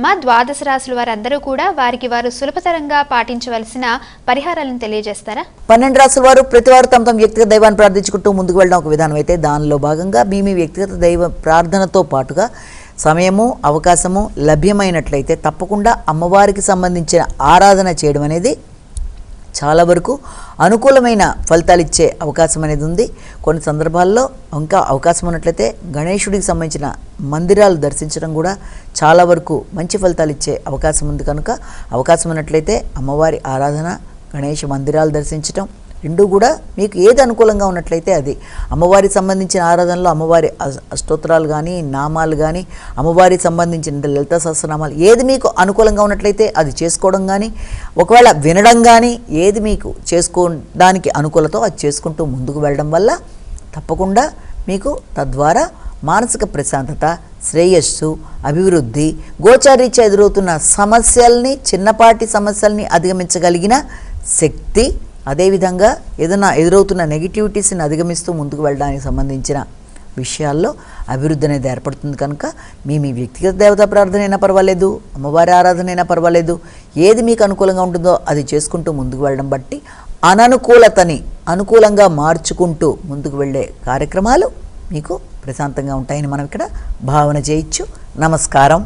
మా ద్వాదశ రాశుల వారందరూ కూడా వారికి వారు సులభతరంగా పాటించవలసిన పరిహారాలను తెలియజేస్తారా? 12 రాశుల వారు ప్రతివారు తమ వ్యక్తిగత దైవాన్ని ప్రార్థించుకుంటూ ముందుకు వెళ్ళడం ఒక విధానం అయితే, దానిలో భాగంగా మీ వ్యక్తిగత దైవ ప్రార్థనతో పాటుగా సమయము అవకాశము లభ్యమైనట్లయితే తప్పకుండా అమ్మవారికి సంబంధించిన ఆరాధన చేయడం అనేది చాలా వరకు అనుకూలమైన ఫలితాలు ఇచ్చే అవకాశం అనేది ఉంది. కొన్ని సందర్భాల్లో ఇంకా అవకాశం ఉన్నట్లయితే గణేశుడికి సంబంధించిన మందిరాలు దర్శించడం కూడా చాలా వరకు మంచి ఫలితాలు ఇచ్చే అవకాశం ఉంది. కనుక అవకాశం ఉన్నట్లయితే అమ్మవారి ఆరాధన, గణేష మందిరాలు దర్శించడం రెండు కూడా మీకు ఏది అనుకూలంగా ఉన్నట్లయితే అది. అమ్మవారికి సంబంధించిన ఆరాధనలో అమ్మవారి అష్టోత్తరాలు కానీ, నామాలు కానీ, అమ్మవారికి సంబంధించిన లలిత సహస్రనామాలు ఏది మీకు అనుకూలంగా ఉన్నట్లయితే అది చేసుకోవడం కానీ, ఒకవేళ వినడం కానీ ఏది మీకు చేసుకోవడానికి అనుకూలతో అది చేసుకుంటూ ముందుకు వెళ్ళడం వల్ల తప్పకుండా మీకు తద్వారా మానసిక ప్రశాంతత, శ్రేయస్సు, అభివృద్ధి, గోచారీత్యా ఎదురవుతున్న సమస్యల్ని, చిన్నపాటి సమస్యల్ని అధిగమించగలిగిన శక్తి, అదేవిధంగా ఏదైనా ఎదురవుతున్న నెగిటివిటీస్ని అధిగమిస్తూ ముందుకు వెళ్ళడానికి సంబంధించిన విషయాల్లో అభివృద్ధి అనేది ఏర్పడుతుంది. కనుక మీ వ్యక్తిగత దేవతా ప్రార్థన అయినా పర్వాలేదు, అమ్మవారి ఆరాధన అయినా పర్వాలేదు, ఏది మీకు అనుకూలంగా ఉంటుందో అది చేసుకుంటూ ముందుకు వెళ్ళడం బట్టి అననుకూలతని అనుకూలంగా మార్చుకుంటూ ముందుకు వెళ్ళే కార్యక్రమాలు మీకు ప్రశాంతంగా ఉంటాయని మనం ఇక్కడ భావన చేయొచ్చు. నమస్కారం.